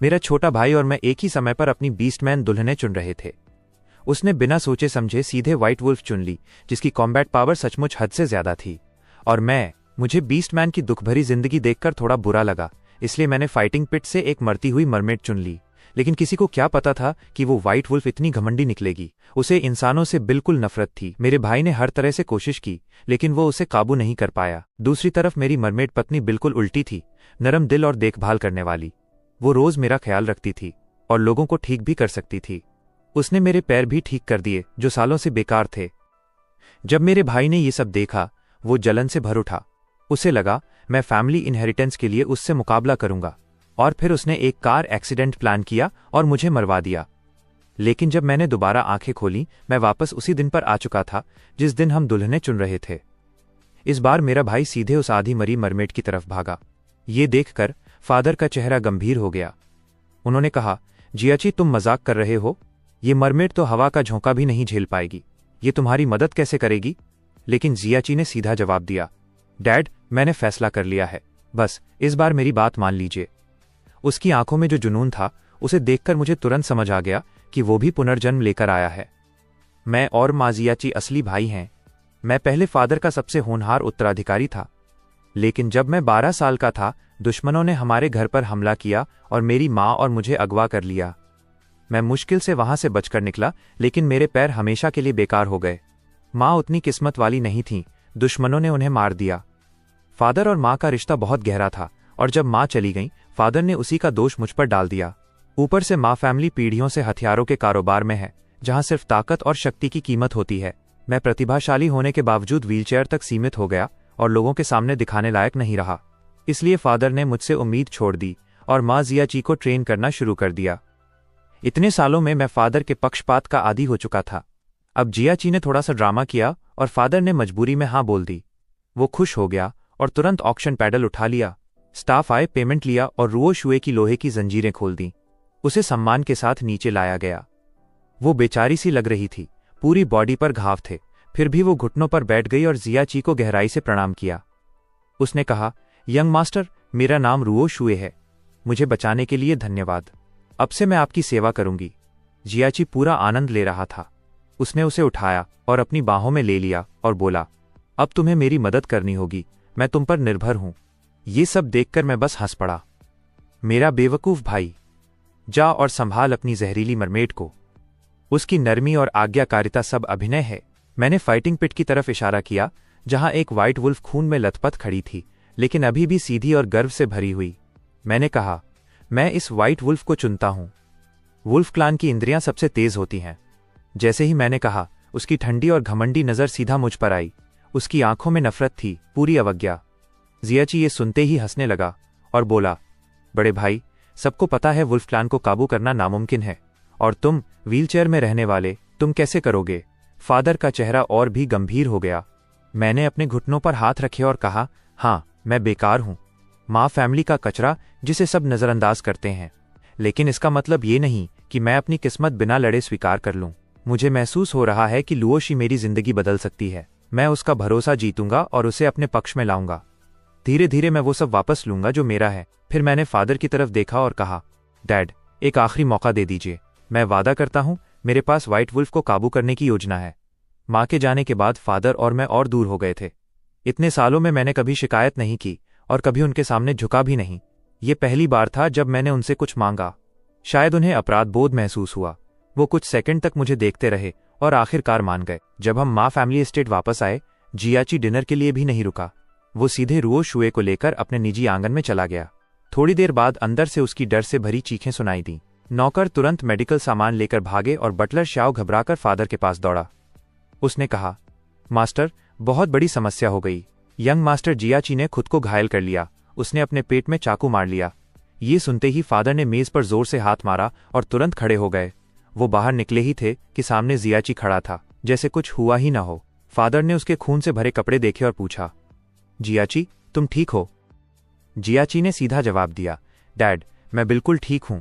मेरा छोटा भाई और मैं एक ही समय पर अपनी बीस्टमैन दुल्हनें चुन रहे थे। उसने बिना सोचे समझे सीधे व्हाइट वुल्फ चुन ली, जिसकी कॉम्बैट पावर सचमुच हद से ज्यादा थी। और मुझे बीस्टमैन की दुखभरी जिंदगी देखकर थोड़ा बुरा लगा, इसलिए मैंने फाइटिंग पिट से एक मरती हुई मरमेड चुन ली। लेकिन किसी को क्या पता था कि वो व्हाइट वुल्फ इतनी घमंडी निकलेगी। उसे इंसानों से बिल्कुल नफरत थी। मेरे भाई ने हर तरह से कोशिश की, लेकिन वो उसे काबू नहीं कर पाया। दूसरी तरफ मेरी मरमेड पत्नी बिल्कुल उल्टी थी, नरम दिल और देखभाल करने वाली। वो रोज मेरा ख्याल रखती थी और लोगों को ठीक भी कर सकती थी। उसने मेरे पैर भी ठीक कर दिए जो सालों से बेकार थे। जब मेरे भाई ने ये सब देखा, वो जलन से भर उठा। उसे लगा मैं फैमिली इनहेरिटेंस के लिए उससे मुकाबला करूंगा, और फिर उसने एक कार एक्सीडेंट प्लान किया और मुझे मरवा दिया। लेकिन जब मैंने दोबारा आंखें खोली, मैं वापस उसी दिन पर आ चुका था जिस दिन हम दुल्हनें चुन रहे थे। इस बार मेरा भाई सीधे उस आधी मरी मरमेड की तरफ भागा। ये देखकर फादर का चेहरा गंभीर हो गया। उन्होंने कहा, जियाची तुम मजाक कर रहे हो? ये मरमेड तो हवा का झोंका भी नहीं झेल पाएगी। ये तुम्हारी मदद कैसे करेगी? लेकिन जियाची ने सीधा जवाब दिया, डैड, मैंने फैसला कर लिया है, बस इस बार मेरी बात मान लीजिए। उसकी आंखों में जो जुनून था, उसे देखकर मुझे तुरंत समझ आ गया कि वो भी पुनर्जन्म लेकर आया है। मैं और माँ जियाची असली भाई हैं। मैं पहले फादर का सबसे होनहार उत्तराधिकारी था, लेकिन जब मैं 12 साल का था, दुश्मनों ने हमारे घर पर हमला किया और मेरी माँ और मुझे अगवा कर लिया। मैं मुश्किल से वहां से बचकर निकला, लेकिन मेरे पैर हमेशा के लिए बेकार हो गए। माँ उतनी किस्मत वाली नहीं थी, दुश्मनों ने उन्हें मार दिया। फादर और माँ का रिश्ता बहुत गहरा था, और जब माँ चली गई, फादर ने उसी का दोष मुझ पर डाल दिया। ऊपर से माँ फैमिली पीढ़ियों से हथियारों के कारोबार में है, जहां सिर्फ ताकत और शक्ति की कीमत होती है। मैं प्रतिभाशाली होने के बावजूद व्हीलचेयर तक सीमित हो गया और लोगों के सामने दिखाने लायक नहीं रहा। इसलिए फादर ने मुझसे उम्मीद छोड़ दी और माँ जियाची को ट्रेन करना शुरू कर दिया। इतने सालों में मैं फादर के पक्षपात का आदी हो चुका था। अब जियाची ने थोड़ा सा ड्रामा किया और फादर ने मजबूरी में हाँ बोल दी। वो खुश हो गया और तुरंत ऑक्शन पैडल उठा लिया। स्टाफ आए, पेमेंट लिया और रुओ शुए की लोहे की जंजीरें खोल दी। उसे सम्मान के साथ नीचे लाया गया। वो बेचारी सी लग रही थी, पूरी बॉडी पर घाव थे, फिर भी वो घुटनों पर बैठ गई और जियाची को गहराई से प्रणाम किया। उसने कहा, यंग मास्टर, मेरा नाम रुओ शुए है। मुझे बचाने के लिए धन्यवाद। अब से मैं आपकी सेवा करूंगी। जियाची पूरा आनंद ले रहा था। उसने उसे उठाया और अपनी बाहों में ले लिया और बोला, अब तुम्हें मेरी मदद करनी होगी, मैं तुम पर निर्भर हूं। ये सब देखकर मैं बस हंस पड़ा। मेरा बेवकूफ भाई, जा और संभाल अपनी जहरीली मरमेड को। उसकी नरमी और आज्ञाकारिता सब अभिनय है। मैंने फाइटिंग पिट की तरफ इशारा किया, जहां एक व्हाइट वुल्फ खून में लथपथ खड़ी थी, लेकिन अभी भी सीधी और गर्व से भरी हुई। मैंने कहा, मैं इस व्हाइट वुल्फ को चुनता हूं। वुल्फ क्लान की इंद्रियां सबसे तेज होती हैं। जैसे ही मैंने कहा, उसकी ठंडी और घमंडी नजर सीधा मुझ पर आई। उसकी आंखों में नफरत थी, पूरी अवज्ञा। जियाची ये सुनते ही हंसने लगा और बोला, बड़े भाई, सबको पता है वुल्फ क्लान को काबू करना नामुमकिन है, और तुम व्हीलचेयर में रहने वाले, तुम कैसे करोगे? फादर का चेहरा और भी गंभीर हो गया। मैंने अपने घुटनों पर हाथ रखे और कहा, हाँ, मैं बेकार हूं, माँ फैमिली का कचरा जिसे सब नजरअंदाज करते हैं। लेकिन इसका मतलब ये नहीं कि मैं अपनी किस्मत बिना लड़े स्वीकार कर लूं। मुझे महसूस हो रहा है कि लुओशी मेरी जिंदगी बदल सकती है। मैं उसका भरोसा जीतूंगा और उसे अपने पक्ष में लाऊंगा। धीरे धीरे मैं वो सब वापस लूंगा जो मेरा है। फिर मैंने फादर की तरफ देखा और कहा, डैड, एक आखिरी मौका दे दीजिए। मैं वादा करता हूं, मेरे पास व्हाइट वुल्फ को काबू करने की योजना है। माँ के जाने के बाद फादर और मैं और दूर हो गए थे। इतने सालों में मैंने कभी शिकायत नहीं की और कभी उनके सामने झुका भी नहीं। ये पहली बार था जब मैंने उनसे कुछ मांगा। शायद उन्हें अपराध बोध महसूस हुआ। वो कुछ सेकंड तक मुझे देखते रहे और आखिरकार मान गए। जब हम माँ फैमिली एस्टेट वापस आए, जियाची डिनर के लिए भी नहीं रुका। वो सीधे रुओ शुए को लेकर अपने निजी आंगन में चला गया। थोड़ी देर बाद अंदर से उसकी डर से भरी चीखें सुनाई दी। नौकर तुरंत मेडिकल सामान लेकर भागे और बटलर श्याओ घबराकर फादर के पास दौड़ा। उसने कहा, मास्टर, बहुत बड़ी समस्या हो गई। यंग मास्टर जियाची ने खुद को घायल कर लिया। उसने अपने पेट में चाकू मार लिया। ये सुनते ही फादर ने मेज पर जोर से हाथ मारा और तुरंत खड़े हो गए। वो बाहर निकले ही थे कि सामने जियाची खड़ा था, जैसे कुछ हुआ ही ना हो। फादर ने उसके खून से भरे कपड़े देखे और पूछा, जियाची, तुम ठीक हो? जियाची ने सीधा जवाब दिया, डैड, मैं बिल्कुल ठीक हूं।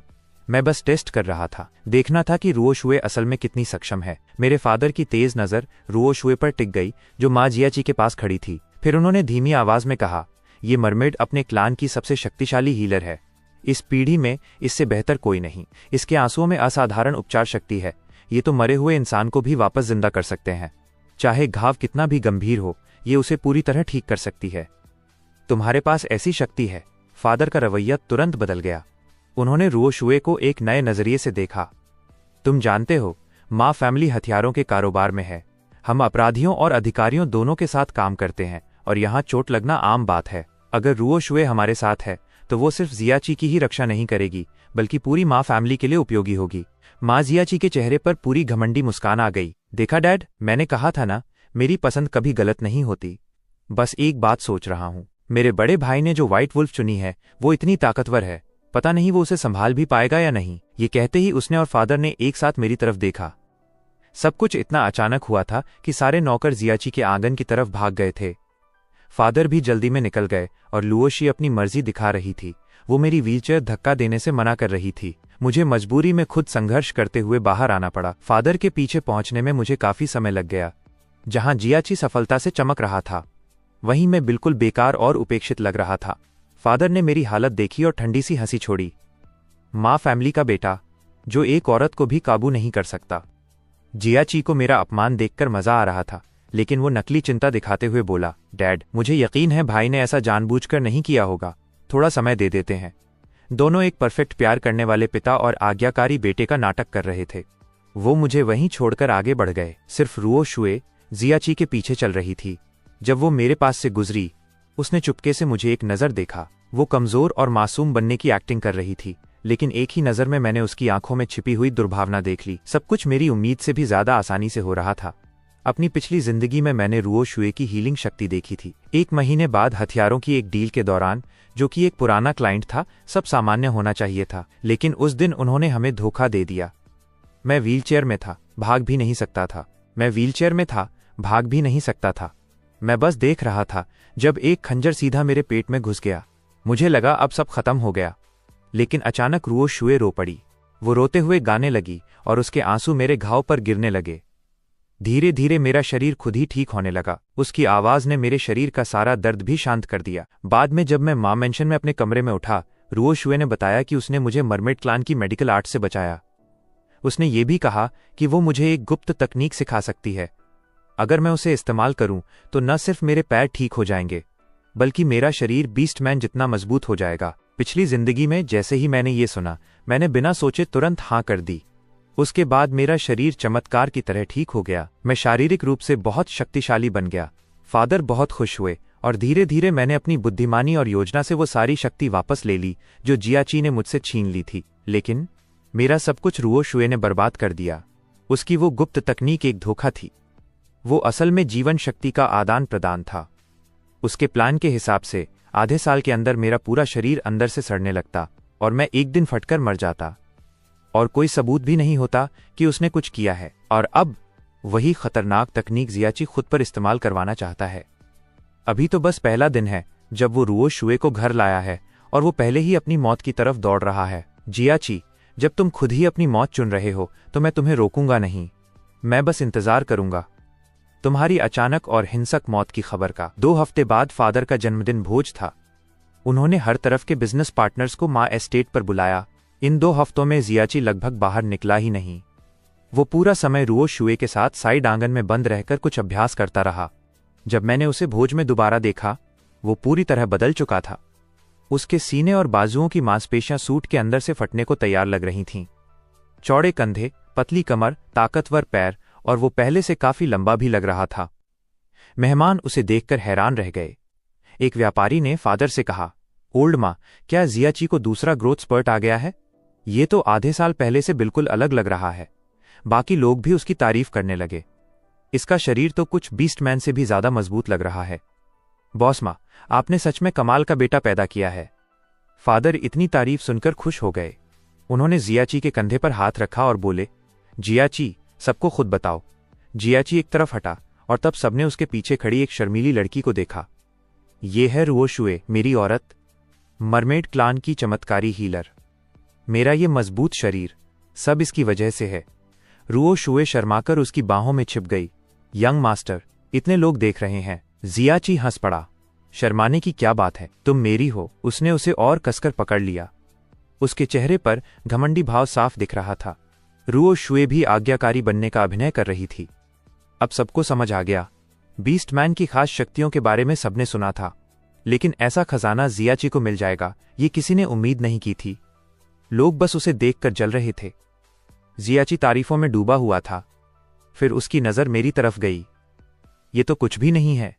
मैं बस टेस्ट कर रहा था, देखना था कि रुओ शुए असल में कितनी सक्षम है। मेरे फादर की तेज नजर रुओ शुए पर टिक गई, जो माँ जियाची के पास खड़ी थी। फिर उन्होंने धीमी आवाज में कहा, ये मरमेड अपने क्लान की सबसे शक्तिशाली हीलर है। इस पीढ़ी में इससे बेहतर कोई नहीं। इसके आंसुओं में असाधारण उपचार शक्ति है। ये तो मरे हुए इंसान को भी वापस जिंदा कर सकते हैं। चाहे घाव कितना भी गंभीर हो, ये उसे पूरी तरह ठीक कर सकती है। तुम्हारे पास ऐसी शक्ति है। फादर का रवैया तुरंत बदल गया। उन्होंने रुओ शुए को एक नए नजरिए से देखा। तुम जानते हो, माँ फैमिली हथियारों के कारोबार में है। हम अपराधियों और अधिकारियों दोनों के साथ काम करते हैं और यहाँ चोट लगना आम बात है। अगर रुओ शुए हमारे साथ है तो वो सिर्फ जियाची की ही रक्षा नहीं करेगी, बल्कि पूरी माँ फैमिली के लिए उपयोगी होगी। माँ जियाची के चेहरे पर पूरी घमंडी मुस्कान आ गई। देखा डैड, मैंने कहा था ना, मेरी पसंद कभी गलत नहीं होती। बस एक बात सोच रहा हूँ, मेरे बड़े भाई ने जो व्हाइट वुल्फ चुनी है वो इतनी ताकतवर है, पता नहीं वो उसे संभाल भी पाएगा या नहीं। ये कहते ही उसने और फादर ने एक साथ मेरी तरफ देखा। सब कुछ इतना अचानक हुआ था कि सारे नौकर जियाची के आंगन की तरफ भाग गए थे। फादर भी जल्दी में निकल गए और लुओशी अपनी मर्जी दिखा रही थी। वो मेरी व्हीलचेयर धक्का देने से मना कर रही थी। मुझे मजबूरी में खुद संघर्ष करते हुए बाहर आना पड़ा। फादर के पीछे पहुंचने में मुझे काफी समय लग गया। जहां जियाची सफलता से चमक रहा था, वहीं मैं बिल्कुल बेकार और उपेक्षित लग रहा था। फादर ने मेरी हालत देखी और ठंडी सी हंसी छोड़ी। माँ फैमिली का बेटा, जो एक औरत को भी काबू नहीं कर सकता। जियाची को मेरा अपमान देखकर मजा आ रहा था, लेकिन वो नकली चिंता दिखाते हुए बोला, डैड, मुझे यकीन है भाई ने ऐसा जानबूझकर नहीं किया होगा। थोड़ा समय दे देते हैं। दोनों एक परफेक्ट प्यार करने वाले पिता और आज्ञाकारी बेटे का नाटक कर रहे थे। वो मुझे वहीं छोड़कर आगे बढ़ गए। सिर्फ रुओ शुए जियाची के पीछे चल रही थी। जब वो मेरे पास से गुजरी, उसने चुपके से मुझे एक नज़र देखा। वो कमजोर और मासूम बनने की एक्टिंग कर रही थी, लेकिन एक ही नज़र में मैंने उसकी आंखों में छिपी हुई दुर्भावना देख ली। सब कुछ मेरी उम्मीद से भी ज्यादा आसानी से हो रहा था। अपनी पिछली जिंदगी में मैंने रुओ शुए की हीलिंग शक्ति देखी थी। 1 महीने बाद हथियारों की एक डील के दौरान, जो कि एक पुराना क्लाइंट था, सब सामान्य होना चाहिए था, लेकिन उस दिन उन्होंने हमें धोखा दे दिया। मैं व्हीलचेयर में था, भाग भी नहीं सकता था। मैं व्हीलचेयर में था, भाग भी नहीं सकता था। मैं बस देख रहा था जब एक खंजर सीधा मेरे पेट में घुस गया। मुझे लगा अब सब खत्म हो गया, लेकिन अचानक रुओ शुए रो पड़ी। वो रोते हुए गाने लगी और उसके आंसू मेरे घाव पर गिरने लगे। धीरे धीरे मेरा शरीर खुद ही ठीक होने लगा। उसकी आवाज ने मेरे शरीर का सारा दर्द भी शांत कर दिया। बाद में जब मैं माँ मेंशन में अपने कमरे में उठा, रुओ शुए ने बताया कि उसने मुझे मरमेड क्लान की मेडिकल आर्ट से बचाया। उसने ये भी कहा कि वो मुझे एक गुप्त तकनीक सिखा सकती है। अगर मैं उसे इस्तेमाल करूं तो न सिर्फ मेरे पैर ठीक हो जाएंगे, बल्कि मेरा शरीर बीस्टमैन जितना मजबूत हो जाएगा। पिछली जिंदगी में जैसे ही मैंने ये सुना, मैंने बिना सोचे तुरंत हाँ कर दी। उसके बाद मेरा शरीर चमत्कार की तरह ठीक हो गया। मैं शारीरिक रूप से बहुत शक्तिशाली बन गया। फादर बहुत खुश हुए और धीरे धीरे मैंने अपनी बुद्धिमानी और योजना से वो सारी शक्ति वापस ले ली जो जियाची ने मुझसे छीन ली थी। लेकिन मेरा सब कुछ रुओ शुए ने बर्बाद कर दिया। उसकी वो गुप्त तकनीक एक धोखा थी। वो असल में जीवन शक्ति का आदान प्रदान था। उसके प्लान के हिसाब से आधे साल के अंदर मेरा पूरा शरीर अंदर से सड़ने लगता और मैं एक दिन फटकर मर जाता, और कोई सबूत भी नहीं होता कि उसने कुछ किया है। और अब वही खतरनाक तकनीक जियाची खुद पर इस्तेमाल करवाना चाहता है। अभी तो बस पहला दिन है जब वो रुओ शुए को घर लाया है और वो पहले ही अपनी मौत की तरफ दौड़ रहा है। जियाची, जब तुम खुद ही अपनी मौत चुन रहे हो तो मैं तुम्हें रोकूंगा नहीं। मैं बस इंतजार करूंगा तुम्हारी अचानक और हिंसक मौत की खबर का। 2 हफ्ते बाद फादर का जन्मदिन भोज था। उन्होंने हर तरफ के बिजनेस पार्टनर्स को माँ एस्टेट पर बुलाया। इन 2 हफ्तों में जियाची लगभग बाहर निकला ही नहीं। वो पूरा समय रुओ शुए के साथ साइड आंगन में बंद रहकर कुछ अभ्यास करता रहा। जब मैंने उसे भोज में दोबारा देखा, वो पूरी तरह बदल चुका था। उसके सीने और बाजुओं की मांसपेशियां सूट के अंदर से फटने को तैयार लग रही थीं। चौड़े कंधे, पतली कमर, ताकतवर पैर, और वो पहले से काफी लंबा भी लग रहा था। मेहमान उसे देखकर हैरान रह गए। एक व्यापारी ने फादर से कहा, ओल्ड माँ, क्या जियाची को दूसरा ग्रोथ स्पर्ट आ गया है? ये तो आधे साल पहले से बिल्कुल अलग लग रहा है। बाकी लोग भी उसकी तारीफ करने लगे। इसका शरीर तो कुछ बीस्टमैन से भी ज्यादा मजबूत लग रहा है। बॉस माँ, आपने सच में कमाल का बेटा पैदा किया है। फादर इतनी तारीफ सुनकर खुश हो गए। उन्होंने जियाची के कंधे पर हाथ रखा और बोले, जियाची, सबको खुद बताओ। जियाची एक तरफ हटा और तब सबने उसके पीछे खड़ी एक शर्मीली लड़की को देखा। ये है रुओ शुए, मेरी औरत, मरमेड क्लान की चमत्कारी हीलर। मेरा ये मजबूत शरीर सब इसकी वजह से है। रुओ शुए शर्माकर उसकी बाहों में छिप गई। यंग मास्टर, इतने लोग देख रहे हैं। जियाची हंस पड़ा। शर्माने की क्या बात है, तुम मेरी हो। उसने उसे और कसकर पकड़ लिया। उसके चेहरे पर घमंडी भाव साफ दिख रहा था। रुओ शुए भी आज्ञाकारी बनने का अभिनय कर रही थी। अब सबको समझ आ गया। बीस्टमैन की खास शक्तियों के बारे में सबने सुना था, लेकिन ऐसा खजाना जियाची को मिल जाएगा ये किसी ने उम्मीद नहीं की थी। लोग बस उसे देखकर जल रहे थे। जियाची तारीफों में डूबा हुआ था। फिर उसकी नजर मेरी तरफ गई। ये तो कुछ भी नहीं है।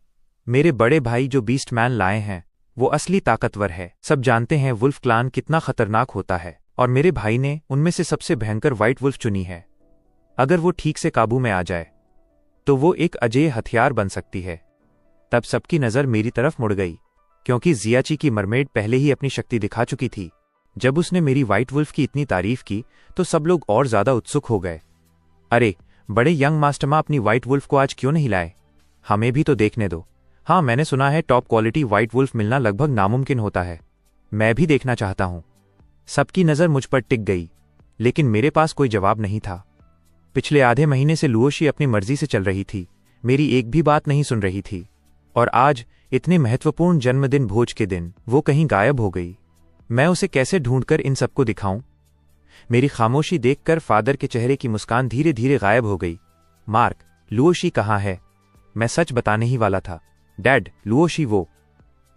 मेरे बड़े भाई जो बीस्टमैन लाए हैं वो असली ताकतवर है। सब जानते हैं वुल्फ क्लान कितना खतरनाक होता है, और मेरे भाई ने उनमें से सबसे भयंकर व्हाइट वुल्फ चुनी है। अगर वो ठीक से काबू में आ जाए तो वो एक अजेय हथियार बन सकती है। तब सबकी नजर मेरी तरफ मुड़ गई, क्योंकि जियाची की मरमेड पहले ही अपनी शक्ति दिखा चुकी थी। जब उसने मेरी व्हाइट वुल्फ की इतनी तारीफ की तो सब लोग और ज्यादा उत्सुक हो गए। अरे बड़े यंग मास्टरमा, अपनी व्हाइट वुल्फ को आज क्यों नहीं लाए? हमें भी तो देखने दो। हाँ, मैंने सुना है टॉप क्वालिटी व्हाइट वुल्फ मिलना लगभग नामुमकिन होता है। मैं भी देखना चाहता हूं। सबकी नजर मुझ पर टिक गई, लेकिन मेरे पास कोई जवाब नहीं था। पिछले आधे महीने से लुओशी अपनी मर्जी से चल रही थी, मेरी एक भी बात नहीं सुन रही थी, और आज इतने महत्वपूर्ण जन्मदिन भोज के दिन वो कहीं गायब हो गई। मैं उसे कैसे ढूंढकर इन सबको दिखाऊं? मेरी खामोशी देखकर फादर के चेहरे की मुस्कान धीरे धीरे गायब हो गई। मार्क, लुओशी कहाँ है? मैं सच बताने ही वाला था। डैड, लुओशी वो।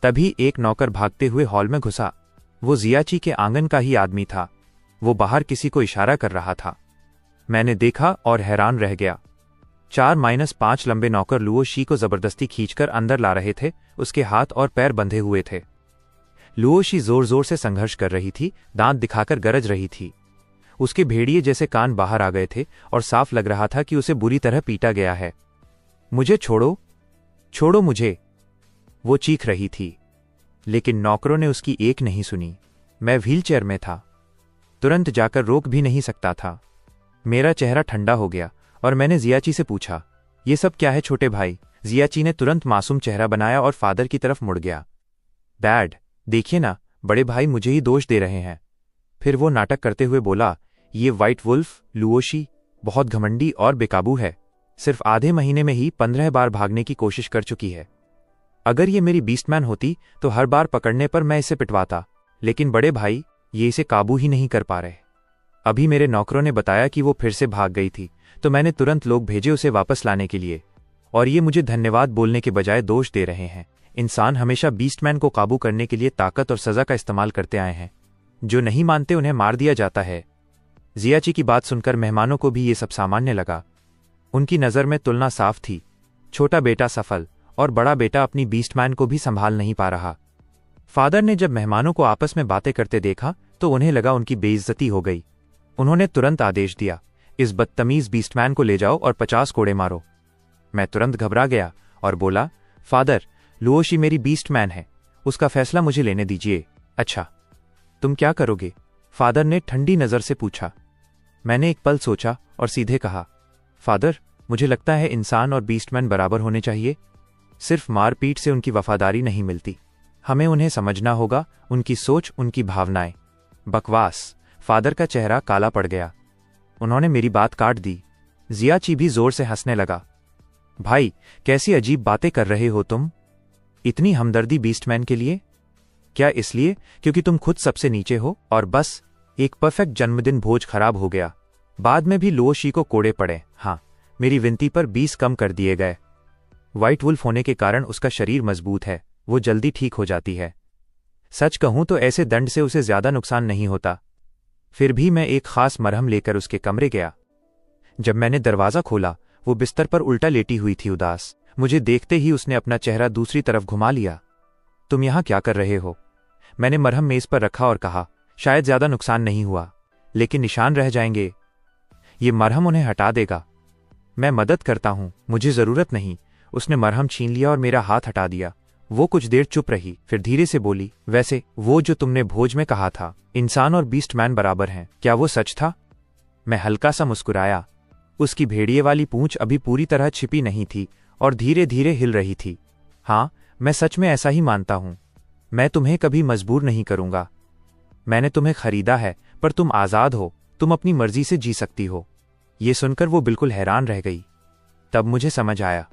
तभी एक नौकर भागते हुए हॉल में घुसा। वो जियाची के आंगन का ही आदमी था। वो बाहर किसी को इशारा कर रहा था। मैंने देखा और हैरान रह गया। 4-5 लंबे नौकर लुओशी को जबरदस्ती खींचकर अंदर ला रहे थे। उसके हाथ और पैर बंधे हुए थे। लुओशी जोर जोर से संघर्ष कर रही थी, दांत दिखाकर गरज रही थी। उसके भेड़िए जैसे कान बाहर आ गए थे और साफ लग रहा था कि उसे बुरी तरह पीटा गया है। मुझे छोड़ो, छोड़ो मुझे, वो चीख रही थी। लेकिन नौकरों ने उसकी एक नहीं सुनी। मैं व्हीलचेयर में था, तुरंत जाकर रोक भी नहीं सकता था। मेरा चेहरा ठंडा हो गया और मैंने जियाची से पूछा, ये सब क्या है छोटे भाई? जियाची ने तुरंत मासूम चेहरा बनाया और फादर की तरफ मुड़ गया। डैड, देखिए ना, बड़े भाई मुझे ही दोष दे रहे हैं। फिर वो नाटक करते हुए बोला, ये व्हाइट वुल्फ लुओशी बहुत घमंडी और बेकाबू है। सिर्फ आधे महीने में ही 15 बार भागने की कोशिश कर चुकी है। अगर ये मेरी बीस्टमैन होती तो हर बार पकड़ने पर मैं इसे पिटवाता, लेकिन बड़े भाई ये इसे काबू ही नहीं कर पा रहे। अभी मेरे नौकरों ने बताया कि वो फिर से भाग गई थी, तो मैंने तुरंत लोग भेजे उसे वापस लाने के लिए, और ये मुझे धन्यवाद बोलने के बजाय दोष दे रहे हैं। इंसान हमेशा बीस्टमैन को काबू करने के लिए ताकत और सजा का इस्तेमाल करते आए हैं। जो नहीं मानते उन्हें मार दिया जाता है। जियाची की बात सुनकर मेहमानों को भी ये सब सामान्य लगा। उनकी नज़र में तुलना साफ थी। छोटा बेटा सफल और बड़ा बेटा अपनी बीस्टमैन को भी संभाल नहीं पा रहा। फादर ने जब मेहमानों को आपस में बातें करते देखा तो उन्हें लगा उनकी बेइज्जती हो गई। उन्होंने तुरंत आदेश दिया, इस बदतमीज बीस्टमैन को ले जाओ और 50 कोड़े मारो। मैं तुरंत घबरा गया और बोला, फादर, लुओशी मेरी बीस्टमैन है, उसका फैसला मुझे लेने दीजिए। अच्छा, तुम क्या करोगे? फादर ने ठंडी नज़र से पूछा। मैंने एक पल सोचा और सीधे कहा, फादर, मुझे लगता है इंसान और बीस्टमैन बराबर होने चाहिए। सिर्फ मारपीट से उनकी वफादारी नहीं मिलती, हमें उन्हें समझना होगा, उनकी सोच, उनकी भावनाएं। बकवास। फादर का चेहरा काला पड़ गया। उन्होंने मेरी बात काट दी। जियाची भी जोर से हंसने लगा। भाई, कैसी अजीब बातें कर रहे हो तुम? इतनी हमदर्दी बीस्टमैन के लिए? क्या इसलिए क्योंकि तुम खुद सबसे नीचे हो और बस एक परफेक्ट जन्मदिन भोज खराब हो गया? बाद में भी लुओशी को कोड़े पड़े। हाँ, मेरी विनती पर 20 कम कर दिए गए। व्हाइट वुल्फ होने के कारण उसका शरीर मजबूत है, वो जल्दी ठीक हो जाती है। सच कहूं तो ऐसे दंड से उसे ज्यादा नुकसान नहीं होता। फिर भी मैं एक खास मरहम लेकर उसके कमरे गया। जब मैंने दरवाजा खोला, वो बिस्तर पर उल्टा लेटी हुई थी, उदास। मुझे देखते ही उसने अपना चेहरा दूसरी तरफ घुमा लिया। तुम यहां क्या कर रहे हो? मैंने मरहम मेज पर रखा और कहा, शायद ज्यादा नुकसान नहीं हुआ, लेकिन निशान रह जाएंगे। ये मरहम उन्हें हटा देगा। मैं मदद करता हूं, मुझे जरूरत नहीं। उसने मरहम छीन लिया और मेरा हाथ हटा दिया। वो कुछ देर चुप रही, फिर धीरे से बोली, वैसे वो जो तुमने भोज में कहा था, इंसान और बीस्टमैन बराबर हैं, क्या वो सच था? मैं हल्का सा मुस्कुराया। उसकी भेड़िए वाली पूंछ अभी पूरी तरह छिपी नहीं थी और धीरे धीरे हिल रही थी। हाँ, मैं सच में ऐसा ही मानता हूं। मैं तुम्हें कभी मजबूर नहीं करूंगा। मैंने तुम्हें खरीदा है, पर तुम आजाद हो, तुम अपनी मर्जी से जी सकती हो। ये सुनकर वो बिल्कुल हैरान रह गई। तब मुझे समझ आया,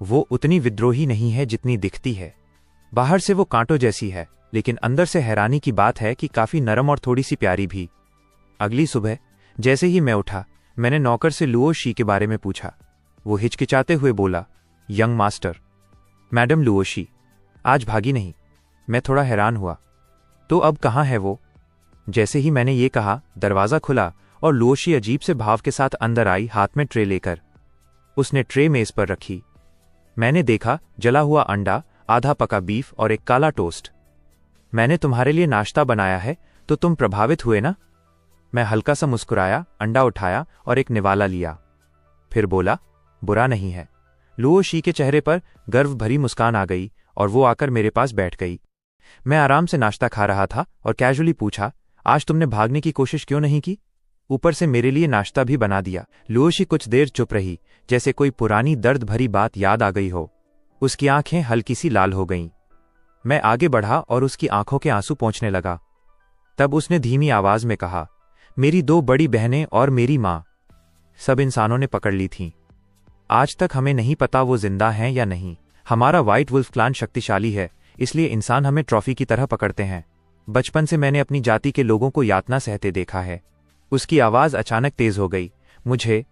वो उतनी विद्रोही नहीं है जितनी दिखती है। बाहर से वो कांटों जैसी है, लेकिन अंदर से हैरानी की बात है कि काफी नरम और थोड़ी सी प्यारी भी। अगली सुबह जैसे ही मैं उठा, मैंने नौकर से लुओ शी के बारे में पूछा। वो हिचकिचाते हुए बोला, young master. Madam Luo she आज भागी नहीं। मैं थोड़ा हैरान हुआ। तो अब कहाँ है वो? जैसे ही मैंने ये कहा, दरवाजा खुला और लुओ शी अजीब से भाव के साथ अंदर आई, हाथ में ट्रे लेकर। उसने ट्रे मेज पर रखी। मैंने देखा जला हुआ अंडा, आधा पका बीफ और एक काला टोस्ट। मैंने तुम्हारे लिए नाश्ता बनाया है, तो तुम प्रभावित हुए ना? मैं हल्का सा मुस्कुराया, अंडा उठाया और एक निवाला लिया। फिर बोला, बुरा नहीं है। लुओ शी के चेहरे पर गर्व भरी मुस्कान आ गई और वो आकर मेरे पास बैठ गई। मैं आराम से नाश्ता खा रहा था और कैजुअली पूछा, आज तुमने भागने की कोशिश क्यों नहीं की? ऊपर से मेरे लिए नाश्ता भी बना दिया। लुओ शी कुछ देर चुप रही, जैसे कोई पुरानी दर्द भरी बात याद आ गई हो। उसकी आंखें हल्की सी लाल हो गईं। मैं आगे बढ़ा और उसकी आंखों के आंसू पोंछने लगा। तब उसने धीमी आवाज में कहा, मेरी 2 बड़ी बहनें और मेरी मां सब इंसानों ने पकड़ ली थीं। आज तक हमें नहीं पता वो जिंदा हैं या नहीं। हमारा व्हाइट वुल्फ क्लान शक्तिशाली है, इसलिए इंसान हमें ट्रॉफी की तरह पकड़ते हैं। बचपन से मैंने अपनी जाति के लोगों को यातना सहते देखा है। उसकी आवाज अचानक तेज हो गई, मुझे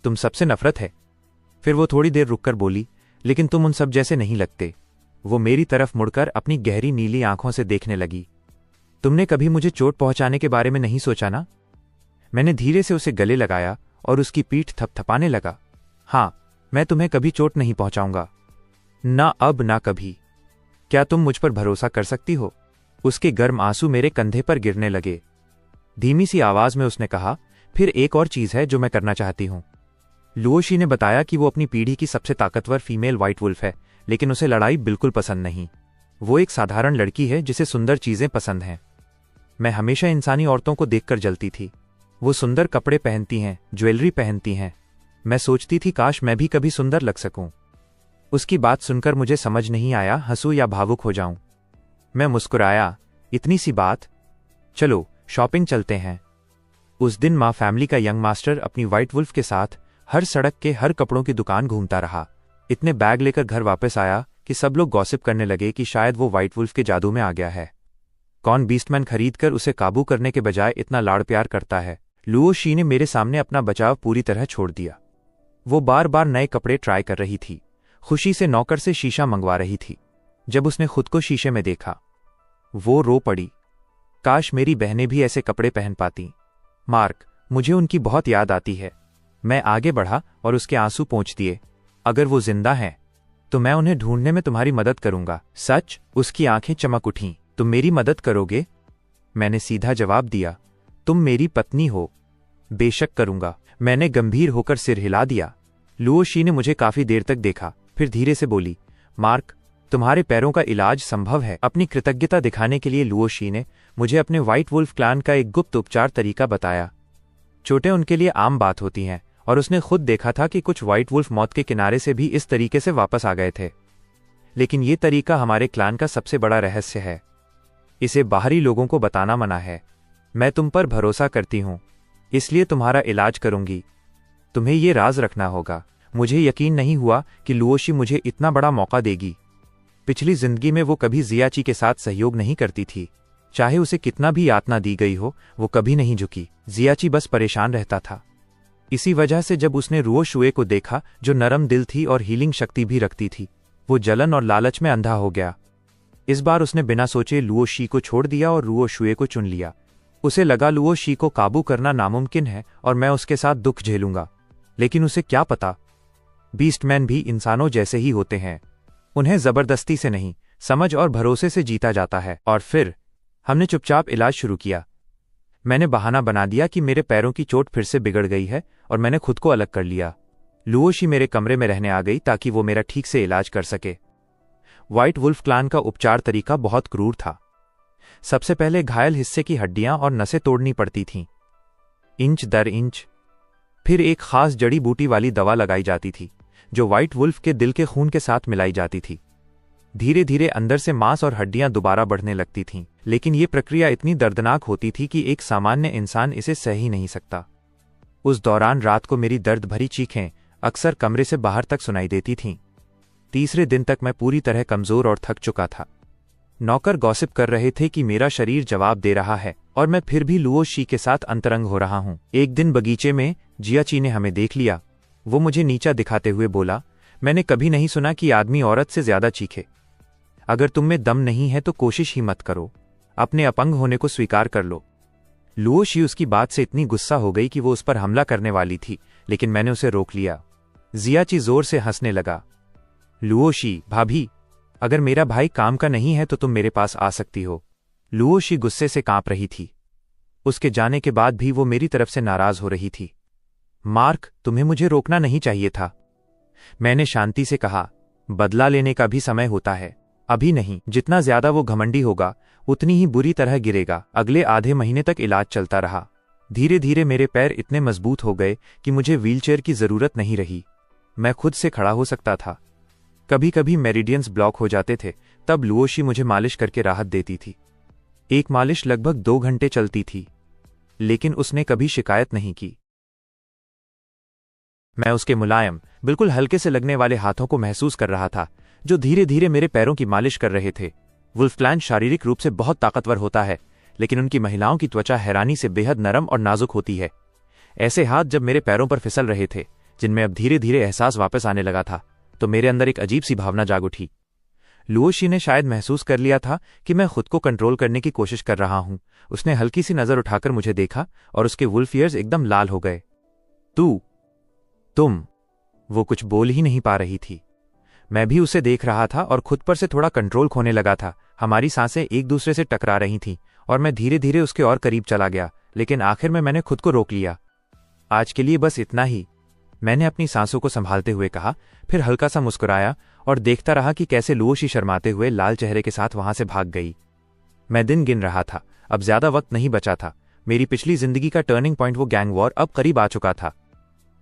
तुम सबसे नफरत है। फिर वो थोड़ी देर रुककर बोली, लेकिन तुम उन सब जैसे नहीं लगते। वो मेरी तरफ मुड़कर अपनी गहरी नीली आंखों से देखने लगी। तुमने कभी मुझे चोट पहुंचाने के बारे में नहीं सोचा ना? मैंने धीरे से उसे गले लगाया और उसकी पीठ थपथपाने लगा। हाँ, मैं तुम्हें कभी चोट नहीं पहुंचाऊंगा, ना अब ना कभी। क्या तुम मुझ पर भरोसा कर सकती हो? उसके गर्म आंसू मेरे कंधे पर गिरने लगे। धीमी सी आवाज में उसने कहा, फिर एक और चीज है जो मैं करना चाहती हूं। लुओ शी ने बताया कि वो अपनी पीढ़ी की सबसे ताकतवर फीमेल व्हाइट वुल्फ है, लेकिन उसे लड़ाई बिल्कुल पसंद नहीं। वो एक साधारण लड़की है जिसे सुंदर चीजें पसंद हैं। मैं हमेशा इंसानी औरतों को देखकर जलती थी। वो सुंदर कपड़े पहनती हैं, ज्वेलरी पहनती हैं। मैं सोचती थी काश मैं भी कभी सुंदर लग सकूं। उसकी बात सुनकर मुझे समझ नहीं आया हंसूं या भावुक हो जाऊं। मैं मुस्कुराया, इतनी सी बात, चलो शॉपिंग चलते हैं। उस दिन माँ फैमिली का यंग मास्टर अपनी व्हाइट वुल्फ के साथ हर सड़क के हर कपड़ों की दुकान घूमता रहा। इतने बैग लेकर घर वापस आया कि सब लोग गॉसिप करने लगे कि शायद वो व्हाइट वुल्फ के जादू में आ गया है। कौन बीस्टमैन खरीदकर उसे काबू करने के बजाय इतना लाड़ प्यार करता है। लुओ शी ने मेरे सामने अपना बचाव पूरी तरह छोड़ दिया। वो बार बार नए कपड़े ट्राई कर रही थी, खुशी से नौकर से शीशा मंगवा रही थी। जब उसने खुद को शीशे में देखा, वो रो पड़ी। काश मेरी बहनें भी ऐसे कपड़े पहन पाती। मार्क, मुझे उनकी बहुत याद आती है। मैं आगे बढ़ा और उसके आंसू पोंछ दिए। अगर वो जिंदा हैं, तो मैं उन्हें ढूंढने में तुम्हारी मदद करूंगा। सच? उसकी आंखें चमक उठीं। तुम मेरी मदद करोगे? मैंने सीधा जवाब दिया। तुम मेरी पत्नी हो। बेशक करूंगा। मैंने गंभीर होकर सिर हिला दिया। लुओ शी ने मुझे काफी देर तक देखा, फिर धीरे से बोली, मार्क, तुम्हारे पैरों का इलाज संभव है। अपनी कृतज्ञता दिखाने के लिए लुओ शी ने मुझे अपने व्हाइट वुल्फ क्लान का एक गुप्त उपचार तरीका बताया। चोटें उनके लिए आम बात होती हैं, और उसने खुद देखा था कि कुछ व्हाइट वुल्फ मौत के किनारे से भी इस तरीके से वापस आ गए थे। लेकिन ये तरीका हमारे क्लान का सबसे बड़ा रहस्य है। इसे बाहरी लोगों को बताना मना है। मैं तुम पर भरोसा करती हूं, इसलिए तुम्हारा इलाज करूंगी। तुम्हें ये राज रखना होगा। मुझे यकीन नहीं हुआ कि लुओ शी मुझे इतना बड़ा मौका देगी। पिछली जिंदगी में वो कभी जियाची के साथ सहयोग नहीं करती थी। चाहे उसे कितना भी यातना दी गई हो, वो कभी नहीं झुकी। जियाची बस परेशान रहता था। इसी वजह से जब उसने रुओ शुए को देखा, जो नरम दिल थी और हीलिंग शक्ति भी रखती थी, वो जलन और लालच में अंधा हो गया। इस बार उसने बिना सोचे लुओ शी को छोड़ दिया और रुओ शुए को चुन लिया। उसे लगा लुओ शी को काबू करना नामुमकिन है और मैं उसके साथ दुख झेलूंगा। लेकिन उसे क्या पता, बीस्टमैन भी इंसानों जैसे ही होते हैं। उन्हें जबरदस्ती से नहीं, समझ और भरोसे से जीता जाता है। और फिर हमने चुपचाप इलाज शुरू किया। मैंने बहाना बना दिया कि मेरे पैरों की चोट फिर से बिगड़ गई है और मैंने खुद को अलग कर लिया। लुओ शी मेरे कमरे में रहने आ गई ताकि वो मेरा ठीक से इलाज कर सके। व्हाइट वुल्फ क्लान का उपचार तरीका बहुत क्रूर था। सबसे पहले घायल हिस्से की हड्डियां और नसें तोड़नी पड़ती थीं, इंच दर इंच। फिर एक खास जड़ी बूटी वाली दवा लगाई जाती थी, जो व्हाइट वुल्फ के दिल के खून के साथ मिलाई जाती थी। धीरे धीरे अंदर से मांस और हड्डियां दोबारा बढ़ने लगती थीं, लेकिन ये प्रक्रिया इतनी दर्दनाक होती थी कि एक सामान्य इंसान इसे सह ही नहीं सकता। उस दौरान रात को मेरी दर्द भरी चीखें अक्सर कमरे से बाहर तक सुनाई देती थीं। तीसरे दिन तक मैं पूरी तरह कमजोर और थक चुका था। नौकर गॉसिप कर रहे थे कि मेरा शरीर जवाब दे रहा है और मैं फिर भी लुओ शी के साथ अंतरंग हो रहा हूं। एक दिन बगीचे में जियाची ने हमें देख लिया। वो मुझे नीचा दिखाते हुए बोला, मैंने कभी नहीं सुना कि आदमी औरत से ज्यादा चीखे। अगर तुम में दम नहीं है तो कोशिश ही मत करो, अपने अपंग होने को स्वीकार कर लो। लुओ शी उसकी बात से इतनी गुस्सा हो गई कि वो उस पर हमला करने वाली थी, लेकिन मैंने उसे रोक लिया। जियाची जोर से हंसने लगा। लुओ शी, भाभी, अगर मेरा भाई काम का नहीं है तो तुम मेरे पास आ सकती हो। लुओ शी गुस्से से कांप रही थी। उसके जाने के बाद भी वो मेरी तरफ से नाराज हो रही थी। मार्क, तुम्हें मुझे रोकना नहीं चाहिए था। मैंने शांति से कहा, बदला लेने का भी समय होता है, अभी नहीं। जितना ज्यादा वो घमंडी होगा उतनी ही बुरी तरह गिरेगा। अगले आधे महीने तक इलाज चलता रहा। धीरे धीरे मेरे पैर इतने मजबूत हो गए कि मुझे व्हीलचेयर की जरूरत नहीं रही। मैं खुद से खड़ा हो सकता था। कभी कभी मेरिडियंस ब्लॉक हो जाते थे, तब लुओ शी मुझे मालिश करके राहत देती थी। एक मालिश लगभग 2 घंटे चलती थी, लेकिन उसने कभी शिकायत नहीं की। मैं उसके मुलायम, बिल्कुल हल्के से लगने वाले हाथों को महसूस कर रहा था, जो धीरे धीरे मेरे पैरों की मालिश कर रहे थे। वुल्फ क्लैन शारीरिक रूप से बहुत ताकतवर होता है, लेकिन उनकी महिलाओं की त्वचा हैरानी से बेहद नरम और नाजुक होती है। ऐसे हाथ जब मेरे पैरों पर फिसल रहे थे, जिनमें अब धीरे धीरे एहसास वापस आने लगा था, तो मेरे अंदर एक अजीब सी भावना जाग उठी। लुओ शी ने शायद महसूस कर लिया था कि मैं खुद को कंट्रोल करने की कोशिश कर रहा हूं। उसने हल्की सी नजर उठाकर मुझे देखा और उसके वुल्फ ईयर्स एकदम लाल हो गए। तुम। वो कुछ बोल ही नहीं पा रही थी। मैं भी उसे देख रहा था और खुद पर से थोड़ा कंट्रोल खोने लगा था। हमारी सांसें एक दूसरे से टकरा रही थीं और मैं धीरे धीरे उसके और करीब चला गया, लेकिन आखिर में मैंने खुद को रोक लिया। आज के लिए बस इतना ही, मैंने अपनी सांसों को संभालते हुए कहा, फिर हल्का सा मुस्कुराया और देखता रहा कि कैसे लुओ शी शर्माते हुए लाल चेहरे के साथ वहां से भाग गई। मैं दिन गिन रहा था, अब ज्यादा वक्त नहीं बचा था। मेरी पिछली जिंदगी का टर्निंग पॉइंट, वो गैंग वॉर, अब करीब आ चुका था।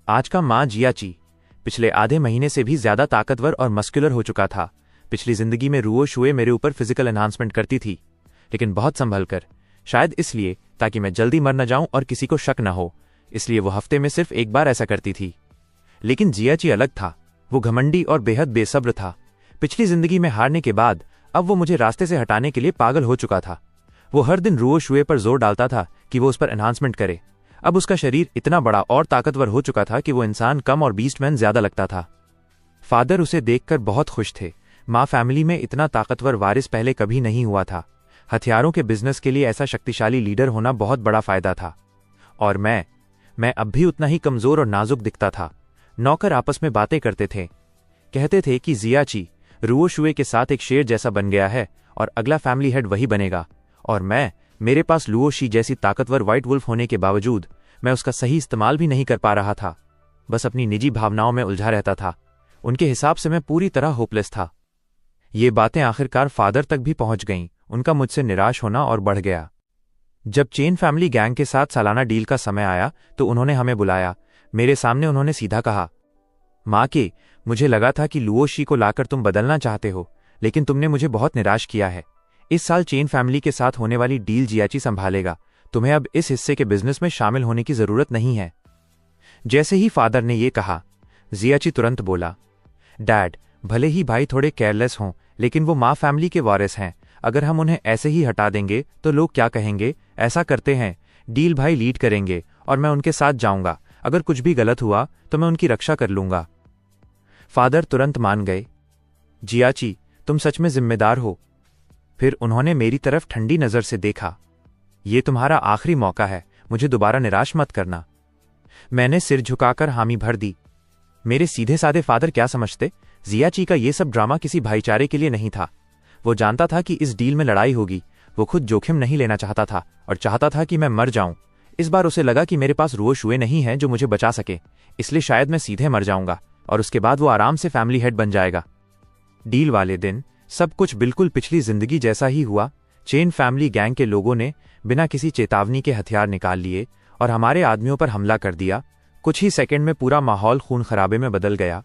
आज का मां जियाची पिछले आधे महीने से भी ज्यादा ताकतवर और मस्कुलर हो चुका था। पिछली जिंदगी में रुओ शुए मेरे ऊपर फिजिकल एनहांसमेंट करती थी, लेकिन बहुत संभल कर, शायद इसलिए ताकि मैं जल्दी मर न जाऊं और किसी को शक न हो, इसलिए वो हफ्ते में सिर्फ एक बार ऐसा करती थी। लेकिन जियाची अलग था। वो घमंडी और बेहद बेसब्र था। पिछली जिंदगी में हारने के बाद अब वो मुझे रास्ते से हटाने के लिए पागल हो चुका था। वो हर दिन रुओ शुए पर जोर डालता था कि वो उस पर एनहांसमेंट करे। अब उसका शरीर इतना बड़ा और ताकतवर हो चुका था कि वो इंसान कम और बीस्टमैन ज्यादा लगता था। फादर उसे देखकर बहुत खुश थे। माँ, फैमिली में इतना ताकतवर वारिस पहले कभी नहीं हुआ था। हथियारों के बिजनेस के लिए ऐसा शक्तिशाली लीडर होना बहुत बड़ा फायदा था। और मैं अब भी उतना ही कमजोर और नाजुक दिखता था। नौकर आपस में बातें करते थे, कहते थे कि जियाची रुओ शुए के साथ एक शेर जैसा बन गया है और अगला फैमिली हेड वही बनेगा। और मेरे पास लुओ शी जैसी ताकतवर व्हाइट वुल्फ होने के बावजूद मैं उसका सही इस्तेमाल भी नहीं कर पा रहा था। बस अपनी निजी भावनाओं में उलझा रहता था। उनके हिसाब से मैं पूरी तरह होपलेस था। ये बातें आखिरकार फादर तक भी पहुंच गईं। उनका मुझसे निराश होना और बढ़ गया। जब चेन फैमिली गैंग के साथ सालाना डील का समय आया तो उन्होंने हमें बुलाया। मेरे सामने उन्होंने सीधा कहा, माँ के, मुझे लगा था कि लुओ शी को लाकर तुम बदलना चाहते हो, लेकिन तुमने मुझे बहुत निराश किया है। इस साल चेन फैमिली के साथ होने वाली डील जियाची संभालेगा। तुम्हें अब इस हिस्से के बिजनेस में शामिल होने की जरूरत नहीं है। जैसे ही फादर ने यह कहा, जियाची तुरंत बोला, डैड, भले ही भाई थोड़े केयरलेस हों, लेकिन वो माँ फैमिली के वारिस हैं। अगर हम उन्हें ऐसे ही हटा देंगे तो लोग क्या कहेंगे? ऐसा करते हैं, डील भाई लीड करेंगे और मैं उनके साथ जाऊंगा। अगर कुछ भी गलत हुआ तो मैं उनकी रक्षा कर लूंगा। फादर तुरंत मान गए, जियाची, तुम सच में जिम्मेदार हो। फिर उन्होंने मेरी तरफ ठंडी नजर से देखा। ये तुम्हारा आखिरी मौका है, मुझे दोबारा निराश मत करना। मैंने सिर झुकाकर हामी भर दी। मेरे सीधे साधे फादर क्या समझते? जियाची का ये सब ड्रामा किसी भाईचारे के लिए नहीं था। वो जानता था कि इस डील में लड़ाई होगी। वो खुद जोखिम नहीं लेना चाहता था और चाहता था कि मैं मर जाऊं। इस बार उसे लगा कि मेरे पास रुओ शुए नहीं है जो मुझे बचा सके, इसलिए शायद मैं सीधे मर जाऊंगा और उसके बाद वो आराम से फैमिली हेड बन जाएगा। डील वाले दिन सब कुछ बिल्कुल पिछली जिंदगी जैसा ही हुआ। चेन फैमिली गैंग के लोगों ने बिना किसी चेतावनी के हथियार निकाल लिए और हमारे आदमियों पर हमला कर दिया। कुछ ही सेकंड में पूरा माहौल खून खराबे में बदल गया।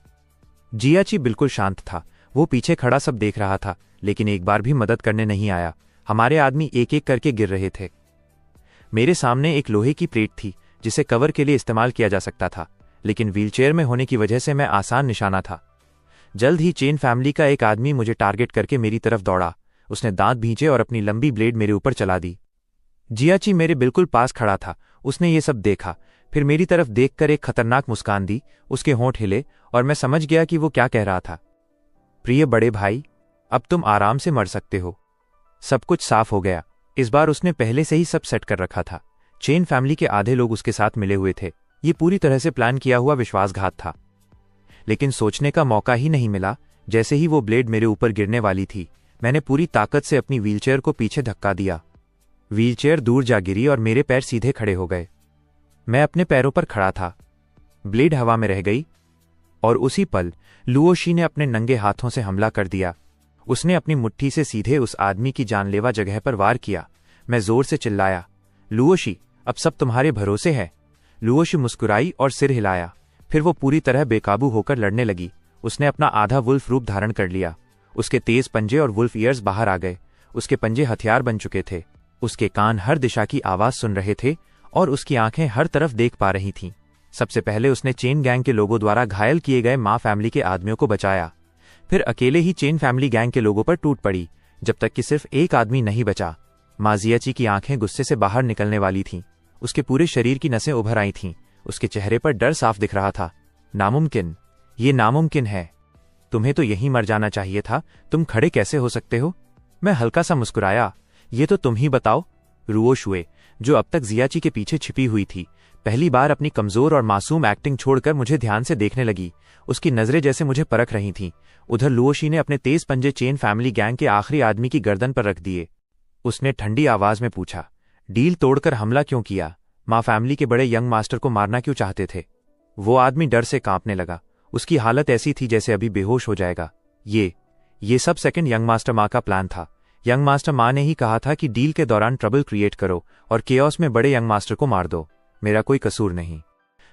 जियाची बिल्कुल शांत था। वो पीछे खड़ा सब देख रहा था, लेकिन एक बार भी मदद करने नहीं आया। हमारे आदमी एक एक करके गिर रहे थे। मेरे सामने एक लोहे की प्लेट थी जिसे कवर के लिए इस्तेमाल किया जा सकता था, लेकिन व्हीलचेयर में होने की वजह से मैं आसान निशाना था। जल्द ही चेन फैमिली का एक आदमी मुझे टारगेट करके मेरी तरफ दौड़ा। उसने दांत भींचे और अपनी लंबी ब्लेड मेरे ऊपर चला दी। जियाची मेरे बिल्कुल पास खड़ा था। उसने ये सब देखा, फिर मेरी तरफ देखकर एक खतरनाक मुस्कान दी। उसके होंठ हिले और मैं समझ गया कि वो क्या कह रहा था। प्रिय बड़े भाई, अब तुम आराम से मर सकते हो। सब कुछ साफ हो गया। इस बार उसने पहले से ही सब सेट कर रखा था। चेन फैमिली के आधे लोग उसके साथ मिले हुए थे। ये पूरी तरह से प्लान किया हुआ विश्वासघात था। लेकिन सोचने का मौका ही नहीं मिला। जैसे ही वो ब्लेड मेरे ऊपर गिरने वाली थी, मैंने पूरी ताकत से अपनी व्हीलचेयर को पीछे धक्का दिया। व्हीलचेयर दूर जा गिरी और मेरे पैर सीधे खड़े हो गए। मैं अपने पैरों पर खड़ा था। ब्लेड हवा में रह गई और उसी पल लुओशी ने अपने नंगे हाथों से हमला कर दिया। उसने अपनी मुट्ठी से सीधे उस आदमी की जानलेवा जगह पर वार किया। मैं जोर से चिल्लाया, लुओशी, अब सब तुम्हारे भरोसे है। लुओशी मुस्कुराई और सिर हिलाया। फिर वो पूरी तरह बेकाबू होकर लड़ने लगी। उसने अपना आधा वुल्फ रूप धारण कर लिया। उसके तेज पंजे और वुल्फ ईयर्स बाहर आ गए। उसके पंजे हथियार बन चुके थे। उसके कान हर दिशा की आवाज सुन रहे थे और उसकी आंखें हर तरफ देख पा रही थीं। सबसे पहले उसने चेन गैंग के लोगों द्वारा घायल किए गए माँ फैमिली के आदमियों को बचाया। फिर अकेले ही चेन फैमिली गैंग के लोगों पर टूट पड़ी, जब तक कि सिर्फ एक आदमी नहीं बचा। माँ जियाची की आंखें गुस्से से बाहर निकलने वाली थीं। उसके पूरे शरीर की नसें उभर आई थीं। उसके चेहरे पर डर साफ दिख रहा था। नामुमकिन, ये नामुमकिन है। तुम्हें तो यहीं मर जाना चाहिए था। तुम खड़े कैसे हो सकते हो? मैं हल्का सा मुस्कुराया। ये तो तुम ही बताओ। रुओ शुए, जो अब तक जियाची के पीछे छिपी हुई थी, पहली बार अपनी कमजोर और मासूम एक्टिंग छोड़कर मुझे ध्यान से देखने लगी। उसकी नजरें जैसे मुझे परख रही थीं। उधर लुओशी ने अपने तेज पंजे चेन फैमिली गैंग के आखिरी आदमी की गर्दन पर रख दिए। उसने ठंडी आवाज में पूछा, डील तोड़कर हमला क्यों किया? माँ फैमिली के बड़े यंग मास्टर को मारना क्यों चाहते थे? वो आदमी डर से कांपने लगा। उसकी हालत ऐसी थी जैसे अभी बेहोश हो जाएगा। ये सब सेकंड यंग मास्टर माँ का प्लान था। यंग मास्टर माँ ने ही कहा था कि डील के दौरान ट्रबल क्रिएट करो और केओस में बड़े यंग मास्टर को मार दो। मेरा कोई कसूर नहीं।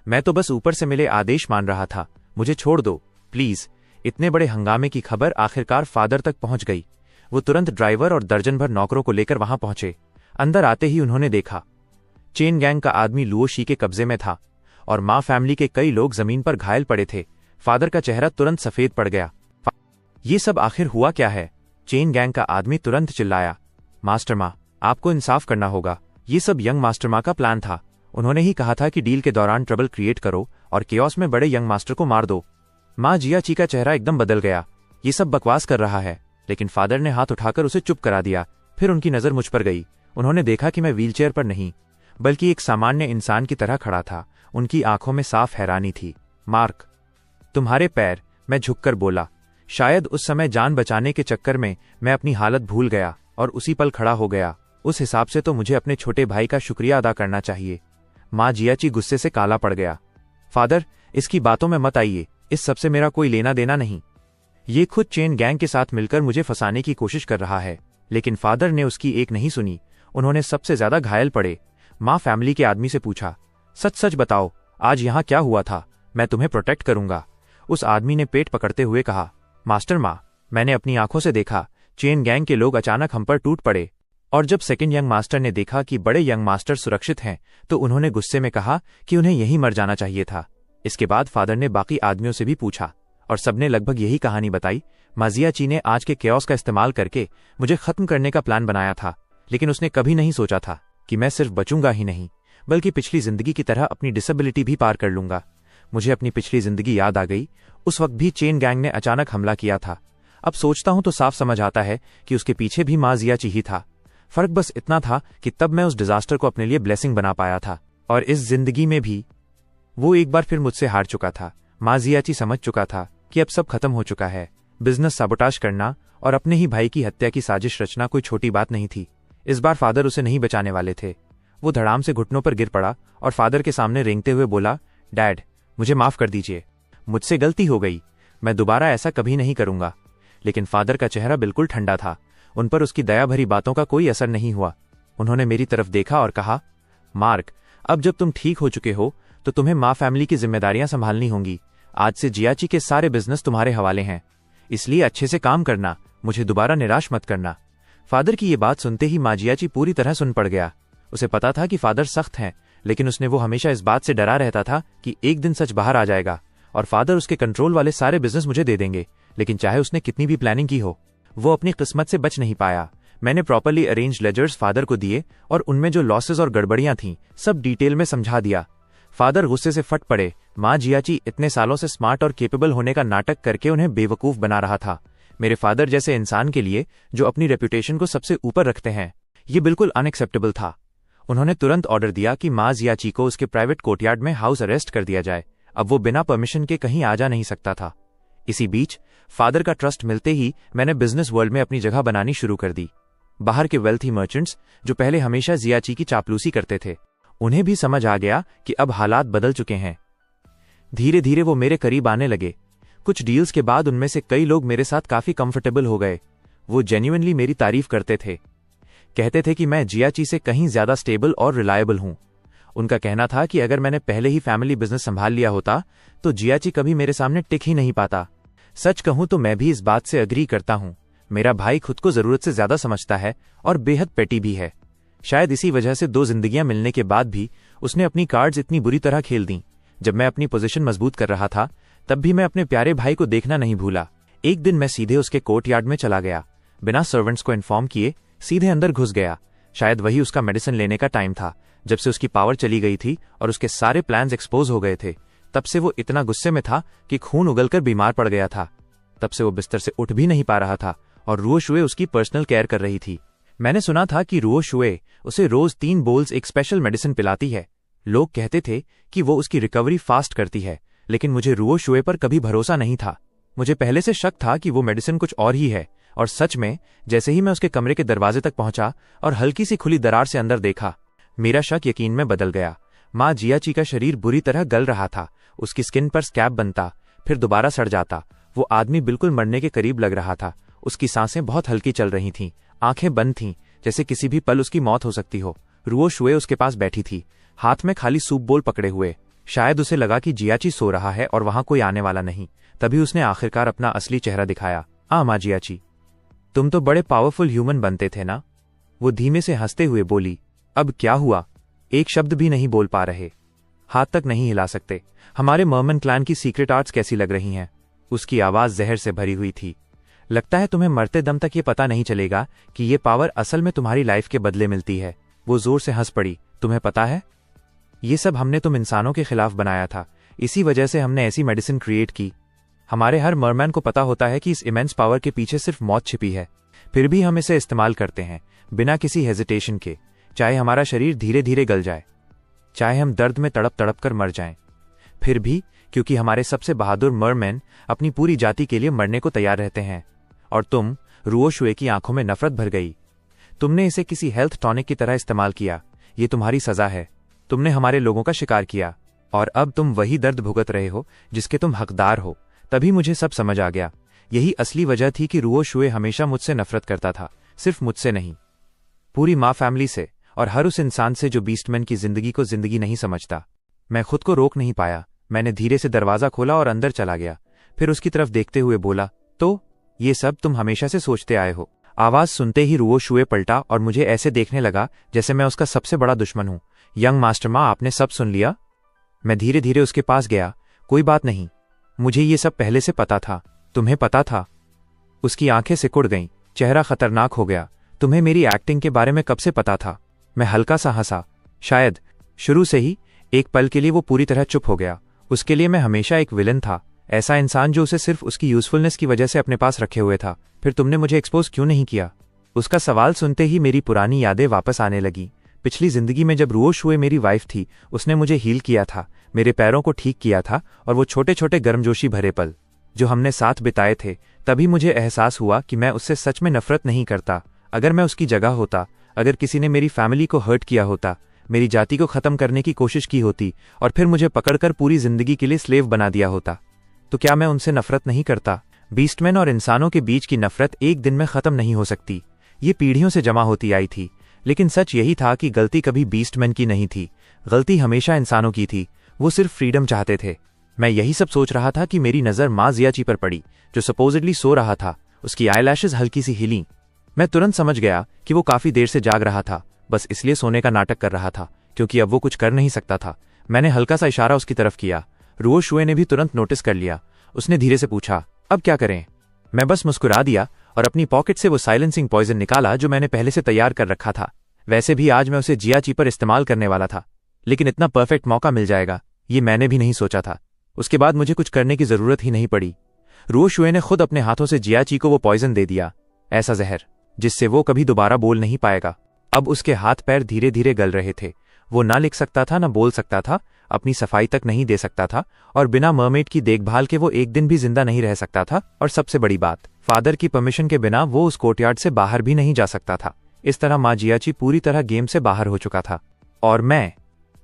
मैं तो बस ऊपर से मिले आदेश मान रहा था। मुझे छोड़ दो प्लीज। इतने बड़े हंगामे की खबर आखिरकार फादर तक पहुंच गई। वो तुरंत ड्राइवर और दर्जन भर नौकरों को लेकर वहां पहुंचे। अंदर आते ही उन्होंने देखा चेन गैंग का आदमी लुओशी के कब्जे में था और माँ फैमिली के कई लोग जमीन पर घायल पड़े थे। फादर का चेहरा तुरंत सफेद पड़ गया। ये सब आखिर हुआ क्या है? चेन गैंग का आदमी तुरंत चिल्लाया। मास्टर माँ, आपको इंसाफ करना होगा। ये सब यंग मास्टर माँ का प्लान था। उन्होंने ही कहा था कि डील के दौरान ट्रबल क्रिएट करो और केओस में बड़े यंग मास्टर को मार दो। माँ जियाची का चेहरा एकदम बदल गया। ये सब बकवास कर रहा है। लेकिन फादर ने हाथ उठाकर उसे चुप करा दिया। फिर उनकी नजर मुझ पर गई। उन्होंने देखा कि मैं व्हीलचेयर पर नहीं बल्कि एक सामान्य इंसान की तरह खड़ा था। उनकी आंखों में साफ हैरानी थी। मार्क, तुम्हारे पैर, मैं झुककर बोला। शायद उस समय जान बचाने के चक्कर में मैं अपनी हालत भूल गया और उसी पल खड़ा हो गया। उस हिसाब से तो मुझे अपने छोटे भाई का शुक्रिया अदा करना चाहिए। माँ जियाची गुस्से से काला पड़ गया। फादर, इसकी बातों में मत आइए। इस सबसे मेरा कोई लेना देना नहीं। ये खुद चेन गैंग के साथ मिलकर मुझे फंसाने की कोशिश कर रहा है। लेकिन फादर ने उसकी एक नहीं सुनी। उन्होंने सबसे ज्यादा घायल पड़े। माँ फैमिली के आदमी से पूछा, सच सच बताओ, आज यहाँ क्या हुआ था? मैं तुम्हें प्रोटेक्ट करूंगा। उस आदमी ने पेट पकड़ते हुए कहा, मास्टर माँ, मैंने अपनी आंखों से देखा। चेन गैंग के लोग अचानक हम पर टूट पड़े और जब सेकंड यंग मास्टर ने देखा कि बड़े यंग मास्टर सुरक्षित हैं, तो उन्होंने गुस्से में कहा कि उन्हें यहीं मर जाना चाहिए था। इसके बाद फादर ने बाकी आदमियों से भी पूछा और सबने लगभग यही कहानी बताई। माँ जियाची ने आज के केओस का इस्तेमाल करके मुझे खत्म करने का प्लान बनाया था, लेकिन उसने कभी नहीं सोचा था कि मैं सिर्फ बचूंगा ही नहीं बल्कि पिछली जिंदगी की तरह अपनी डिसेबिलिटी भी पार कर लूंगा। मुझे अपनी पिछली जिंदगी याद आ गई। उस वक्त भी चेन गैंग ने अचानक हमला किया था। अब सोचता हूं तो साफ समझ आता है कि उसके पीछे भी माँ जियाची ही था। फर्क बस इतना था कि तब मैं उस डिजास्टर को अपने लिए ब्लेसिंग बना पाया था और इस जिंदगी में भी वो एक बार फिर मुझसे हार चुका था। माँ जियाची समझ चुका था कि अब सब खत्म हो चुका है। बिजनेस साबोटाज करना और अपने ही भाई की हत्या की साजिश रचना कोई छोटी बात नहीं थी। इस बार फादर उसे नहीं बचाने वाले थे। वो धड़ाम से घुटनों पर गिर पड़ा और फादर के सामने रेंगते हुए बोला, डैड, मुझे माफ कर दीजिए। मुझसे गलती हो गई। मैं दोबारा ऐसा कभी नहीं करूंगा। लेकिन फादर का चेहरा बिल्कुल ठंडा था। उन पर उसकी दया भरी बातों का कोई असर नहीं हुआ। उन्होंने मेरी तरफ देखा और कहा, मार्क, अब जब तुम ठीक हो चुके हो तो तुम्हें माँ फैमिली की जिम्मेदारियां संभालनी होंगी। आज से जियाची के सारे बिजनेस तुम्हारे हवाले हैं, इसलिए अच्छे से काम करना। मुझे दोबारा निराश मत करना। फादर की ये बात सुनते ही माँ जियाची पूरी तरह सुन पड़ गया। उसे पता था कि फादर सख्त हैं, लेकिन उसने वो हमेशा इस बात से डरा रहता था कि एक दिन सच बाहर आ जाएगा और फादर उसके कंट्रोल वाले सारे बिजनेस मुझे दे देंगे, लेकिन चाहे उसने कितनी भी प्लानिंग की हो। वो अपनी किस्मत से बच नहीं पाया। मैंने प्रॉपर्ली अरेंज लेजर्स फादर को दिए और उनमें जो लॉसेस और गड़बड़ियां थीं सब डिटेल में समझा दिया। फादर गुस्से से फट पड़े। माँ जियाची इतने सालों से स्मार्ट और केपेबल होने का नाटक करके उन्हें बेवकूफ बना रहा था। मेरे फादर जैसे इंसान के लिए जो अपनी रेपुटेशन को सबसे ऊपर रखते हैं, ये बिल्कुल अनएक्सेप्टेबल था। उन्होंने तुरंत ऑर्डर दिया कि माँ जियाची को उसके प्राइवेट कोर्टयार्ड में हाउस अरेस्ट कर दिया जाए। अब वो बिना परमिशन के कहीं आ जा नहीं सकता था। इसी बीच फादर का ट्रस्ट मिलते ही मैंने बिजनेस वर्ल्ड में अपनी जगह बनानी शुरू कर दी। बाहर के वेल्थी मर्चेंट्स जो पहले हमेशा जियाची की चापलूसी करते थे, उन्हें भी समझ आ गया कि अब हालात बदल चुके हैं। धीरे धीरे वो मेरे करीब आने लगे। कुछ डील्स के बाद उनमें से कई लोग मेरे साथ काफी कंफर्टेबल हो गए। वो जेन्युइनली मेरी तारीफ करते थे, कहते थे कि मैं जियाची से कहीं ज्यादा स्टेबल और रिलायबल हूं। उनका कहना था कि अगर मैंने पहले ही फैमिली बिजनेस संभाल लिया होता तो जियाची कभी मेरे सामने टिक ही नहीं पाता। सच कहूं तो मैं भी इस बात से अग्री करता हूं। मेरा भाई खुद को जरूरत से ज्यादा समझता है और बेहद पेटी भी है। शायद इसी वजह से 2 जिंदगियां मिलने के बाद भी उसने अपनी कार्ड्स इतनी बुरी तरह खेल दी। जब मैं अपनी पोजीशन मजबूत कर रहा था तब भी मैं अपने प्यारे भाई को देखना नहीं भूला। एक दिन मैं सीधे उसके कोर्टयार्ड में चला गया, बिना सर्वेंट्स को इन्फॉर्म किए सीधे अंदर घुस गया। शायद वही उसका मेडिसिन लेने का टाइम था। जब से उसकी पावर चली गई थी और उसके सारे प्लान्स एक्सपोज हो गए थे, तब से वो इतना गुस्से में था कि खून उगलकर बीमार पड़ गया था। तब से वो बिस्तर से उठ भी नहीं पा रहा था और रुओ शुए उसकी पर्सनल केयर कर रही थी। मैंने सुना था कि रुओ शुए उसे रोज 3 बोल्स एक स्पेशल मेडिसिन पिलाती है। लोग कहते थे कि वो उसकी रिकवरी फास्ट करती है, लेकिन मुझे रुओ शुए पर कभी भरोसा नहीं था। मुझे पहले से शक था कि वो मेडिसिन कुछ और ही है। और सच में जैसे ही मैं उसके कमरे के दरवाजे तक पहुंचा और हल्की सी खुली दरार से अंदर देखा, मेरा शक यकीन में बदल गया। माँ जियाची का शरीर बुरी तरह गल रहा था। उसकी स्किन पर स्कैब बनता, फिर दोबारा सड़ जाता। वो आदमी बिल्कुल मरने के करीब लग रहा था। उसकी सांसें बहुत हल्की चल रही थीं, आंखें बंद थीं, जैसे किसी भी पल उसकी मौत हो सकती हो। रुओ शुए उसके पास बैठी थी, हाथ में खाली सूप बोल पकड़े हुए। शायद उसे लगा कि जियाची सो रहा है और वहां कोई आने वाला नहीं। तभी उसने आखिरकार अपना असली चेहरा दिखाया। माँ जियाची, तुम तो बड़े पावरफुल ह्यूमन बनते थे ना? वो धीमे से हंसते हुए बोली। अब क्या हुआ? एक शब्द भी नहीं बोल पा रहे, हाथ तक नहीं हिला सकते। हमारे मर्मन क्लैन की सीक्रेट आर्ट्स कैसी लग रही हैं? उसकी आवाज जहर से भरी हुई थी। लगता है तुम्हें मरते दम तक ये पता नहीं चलेगा कि ये पावर असल में तुम्हारी लाइफ के बदले मिलती है। वो जोर से हंस पड़ी। तुम्हें पता है, ये सब हमने तुम इंसानों के खिलाफ बनाया था। इसी वजह से हमने ऐसी मेडिसिन क्रिएट की। हमारे हर मरमैन को पता होता है कि इस इमेंस पावर के पीछे सिर्फ मौत छिपी है, फिर भी हम इसे इस्तेमाल करते हैं बिना किसी हेजिटेशन के। चाहे हमारा शरीर धीरे धीरे गल जाए, चाहे हम दर्द में तड़प तड़प कर मर जाएं, फिर भी क्योंकि हमारे सबसे बहादुर मरमैन अपनी पूरी जाति के लिए मरने को तैयार रहते हैं। और तुम, रुओ शुए की आंखों में नफरत भर गई। तुमने इसे किसी हेल्थ टॉनिक की तरह इस्तेमाल किया। ये तुम्हारी सजा है। तुमने हमारे लोगों का शिकार किया और अब तुम वही दर्द भुगत रहे हो जिसके तुम हकदार हो। तभी मुझे सब समझ आ गया। यही असली वजह थी कि रुओ शुए हमेशा मुझसे नफरत करता था। सिर्फ मुझसे नहीं, पूरी माँ फैमिली से और हर उस इंसान से जो बीस्टमैन की जिंदगी को जिंदगी नहीं समझता। मैं खुद को रोक नहीं पाया। मैंने धीरे से दरवाजा खोला और अंदर चला गया। फिर उसकी तरफ देखते हुए बोला, तो ये सब तुम हमेशा से सोचते आए हो? आवाज सुनते ही रुओ शुए पलटा और मुझे ऐसे देखने लगा जैसे मैं उसका सबसे बड़ा दुश्मन हूं। यंग मास्टर माँ, आपने सब सुन लिया? मैं धीरे धीरे उसके पास गया। कोई बात नहीं, मुझे ये सब पहले से पता था। तुम्हें पता था? उसकी आंखें सिकुड़ गईं, चेहरा खतरनाक हो गया। तुम्हें मेरी एक्टिंग के बारे में कब से पता था? मैं हल्का सा हंसा। शायद शुरू से ही। एक पल के लिए वो पूरी तरह चुप हो गया। उसके लिए मैं हमेशा एक विलन था, ऐसा इंसान जो उसे सिर्फ उसकी यूजफुलनेस की वजह से अपने पास रखे हुए था। फिर तुमने मुझे एक्सपोज क्यों नहीं किया? उसका सवाल सुनते ही मेरी पुरानी यादें वापस आने लगी। पिछली जिंदगी में जब रुओ शुए मेरी वाइफ थी, उसने मुझे हील किया था, मेरे पैरों को ठीक किया था। और वो छोटे छोटे गर्मजोशी भरे पल जो हमने साथ बिताए थे, तभी मुझे एहसास हुआ कि मैं उससे सच में नफरत नहीं करता। अगर मैं उसकी जगह होता, अगर किसी ने मेरी फैमिली को हर्ट किया होता, मेरी जाति को खत्म करने की कोशिश की होती और फिर मुझे पकड़कर पूरी जिंदगी के लिए स्लेव बना दिया होता, तो क्या मैं उनसे नफरत नहीं करता? बीस्टमैन और इंसानों के बीच की नफरत एक दिन में खत्म नहीं हो सकती। ये पीढ़ियों से जमा होती आई थी। लेकिन सच यही था कि गलती कभी बीस्टमैन की नहीं थी, गलती हमेशा इंसानों की थी। वो सिर्फ फ्रीडम चाहते थे। मैं यही सब सोच रहा था कि मेरी नजर माँ जियाची पर पड़ी, जो सपोजिडली सो रहा था। उसकी आईलैशेस हल्की सी हिली। मैं तुरंत समझ गया कि वो काफी देर से जाग रहा था, बस इसलिए सोने का नाटक कर रहा था, क्योंकि अब वो कुछ कर नहीं सकता था। मैंने हल्का सा इशारा उसकी तरफ किया। रुओ शुए ने भी तुरंत नोटिस कर लिया। उसने धीरे से पूछा, अब क्या करें? मैं बस मुस्कुरा दिया और अपनी पॉकेट से वो साइलेंसिंग पॉइजन निकाला जो मैंने पहले से तैयार कर रखा था। वैसे भी आज मैं उसे जियाची पर इस्तेमाल करने वाला था, लेकिन इतना परफेक्ट मौका मिल जाएगा ये मैंने भी नहीं सोचा था। उसके बाद मुझे कुछ करने की जरूरत ही नहीं पड़ी। रुओ शुए ने खुद अपने हाथों से जियाची को वो पॉइजन दे दिया, ऐसा जहर जिससे वो कभी दोबारा बोल नहीं पाएगा। अब उसके हाथ पैर धीरे धीरे गल रहे थे। वो ना लिख सकता था, ना बोल सकता था, अपनी सफाई तक नहीं दे सकता था, और बिना मरमेड की देखभाल के वो एक दिन भी जिंदा नहीं रह सकता था। और सबसे बड़ी बात, फादर की परमिशन के बिना वो उस कोर्टयार्ड से बाहर भी नहीं जा सकता था। इस तरह माँ जियाची पूरी तरह गेम से बाहर हो चुका था। और मैं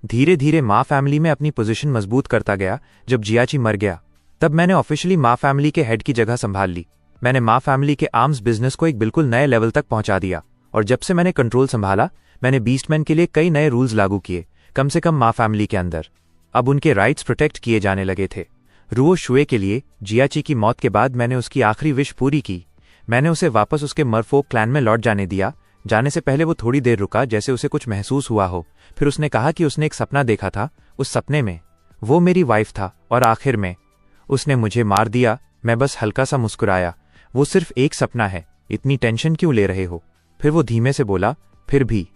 धीरे धीरे माँ फैमिली में अपनी पोजीशन मजबूत करता गया। जब जियाची मर गया तब मैंने ऑफिशियली माँ फैमिली के हेड की जगह संभाल ली। मैंने माँ फैमिली के आर्म्स बिजनेस को एक बिल्कुल नए लेवल तक पहुंचा दिया। और जब से मैंने कंट्रोल संभाला, मैंने बीस्टमैन के लिए कई नए रूल्स लागू किए, कम से कम माँ फैमिली के अंदर। अब उनके राइट्स प्रोटेक्ट किए जाने लगे थे। रुओ शुए के लिए जियाची की मौत के बाद मैंने उसकी आखिरी विश पूरी की। मैंने उसे वापस उसके मरफोक क्लैन में लौट जाने दिया। जाने से पहले वो थोड़ी देर रुका, जैसे उसे कुछ महसूस हुआ हो। फिर उसने कहा कि उसने एक सपना देखा था। उस सपने में वो मेरी वाइफ था और आखिर में उसने मुझे मार दिया। मैं बस हल्का सा मुस्कुराया। वो सिर्फ एक सपना है, इतनी टेंशन क्यों ले रहे हो? फिर वो धीमे से बोला, फिर भी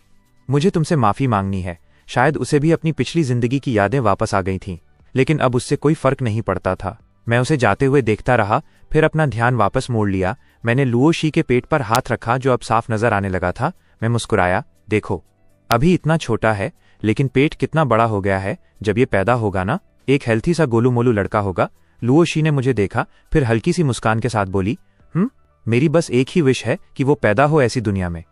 मुझे तुमसे माफी मांगनी है। शायद उसे भी अपनी पिछली जिंदगी की यादें वापस आ गई थीं, लेकिन अब उससे कोई फर्क नहीं पड़ता था। मैं उसे जाते हुए देखता रहा, फिर अपना ध्यान वापस मोड़ लिया। मैंने लुओ शी के पेट पर हाथ रखा जो अब साफ नजर आने लगा था। मैं मुस्कुराया, देखो अभी इतना छोटा है, लेकिन पेट कितना बड़ा हो गया है। जब ये पैदा होगा ना, एक हेल्थी सा गोलू मोलू लड़का होगा। लुओ शी ने मुझे देखा, फिर हल्की सी मुस्कान के साथ बोली, मेरी बस एक ही विश है कि वो पैदा हो ऐसी दुनिया में।